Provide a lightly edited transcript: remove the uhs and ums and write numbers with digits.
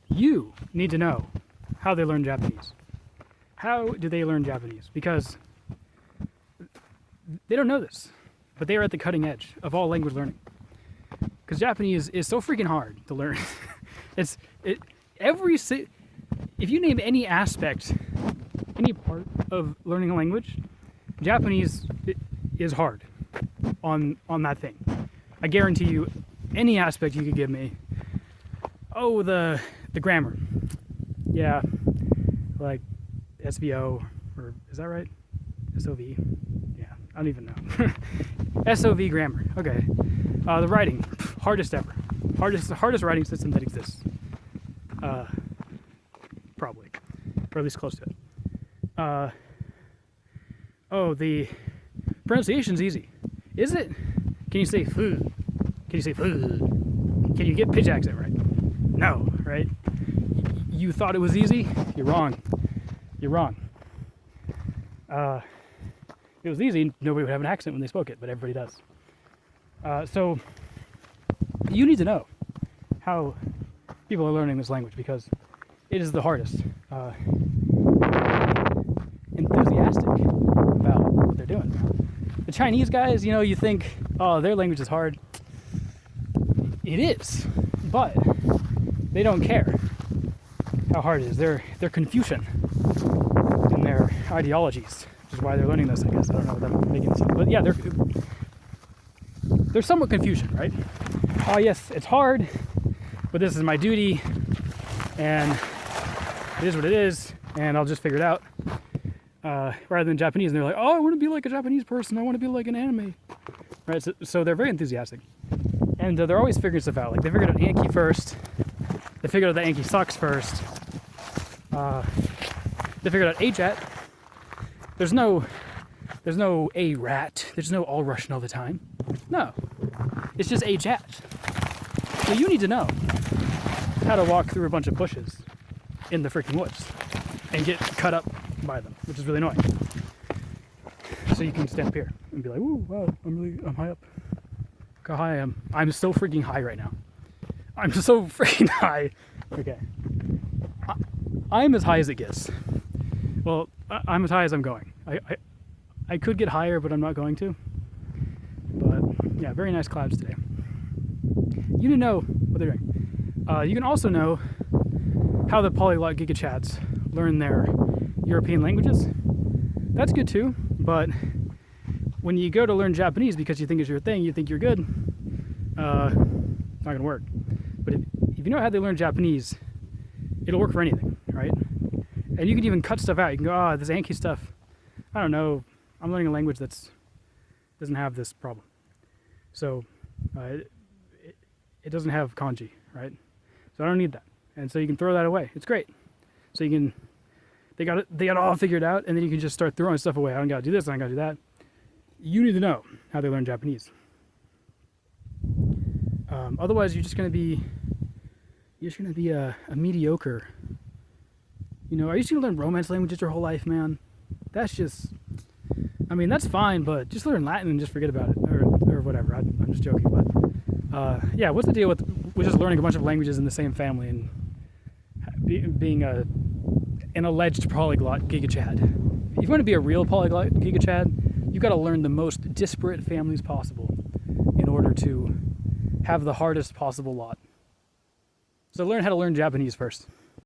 You need to know how they learn Japanese. How do they learn Japanese? Because they don't know this, but they are at the cutting edge of all language learning. Because Japanese is so freaking hard to learn. If you name any aspect, any part of learning a language, Japanese is hard on that thing. I guarantee you, any aspect you could give me. Oh, the grammar. Yeah, like SVO, or is that right? SOV? Yeah, I don't even know. SOV grammar. Okay. The writing, hardest ever. Hardest writing system that exists. Probably, or at least close to it. Oh, the pronunciation's easy. Is it? Can you say food? Can you say food? Can you get pitch accent right? No, right? You thought it was easy? You're wrong. You're wrong. If it was easy, nobody would have an accent when they spoke it, but everybody does. So you need to know how people are learning this language, because it is the hardest. Enthusiastic about what they're doing. The Chinese guys, you think, oh, their language is hard. It is, but they don't care how hard it is. They're Confucian in their ideologies, which is why they're learning this, I guess. I don't know what I'm making this up. But yeah, they're somewhat Confucian, right? Oh yes, it's hard, but this is my duty, and it is what it is, and I'll just figure it out. Rather than Japanese, and they're like, oh, I want to be like a Japanese person. I want to be like an anime. Right? So they're very enthusiastic. And they're always figuring stuff out. Like, they figured out Anki first. They figured out that Anki sucks first. They figured out AJAT. There's no A-rat. There's no all Russian all the time. No. It's just AJAT. So you need to know how to walk through a bunch of bushes in the freaking woods and get cut up by them, which is really annoying. So you can stand up here and be like, "Ooh, wow, I'm high up. Look how high I am. I'm so freaking high right now. I'm so freaking high." Okay. I'm as high as it gets. Well, I'm as high as I'm going. I could get higher, but I'm not going to. But yeah, very nice clouds today. You need to know what they're doing. You can also know how the polyglot GigaChads learn their European languages. That's good too, but when you go to learn Japanese because you think it's your thing, you think you're good, not gonna work. But if you know how they learn Japanese, it'll work for anything, right? And you can even cut stuff out. You can go, this Anki stuff, I don't know, I'm learning a language that doesn't have this problem. So it doesn't have kanji, right? So I don't need that. And so you can throw that away. It's great. So they got it all figured out, and then you can just start throwing stuff away. I don't gotta do this, I don't gotta do that. You need to know how they learn Japanese. Otherwise, you're just gonna be a mediocre. Are you just gonna learn Romance languages your whole life, man? That's just, that's fine, but just learn Latin and just forget about it, or whatever. I'm just joking, but yeah, what's the deal with just learning a bunch of languages in the same family and being an alleged polyglot GigaChad? If you want to be a real polyglot GigaChad, you've got to learn the most disparate families possible in order to have the hardest possible lot. So learn how to learn Japanese first.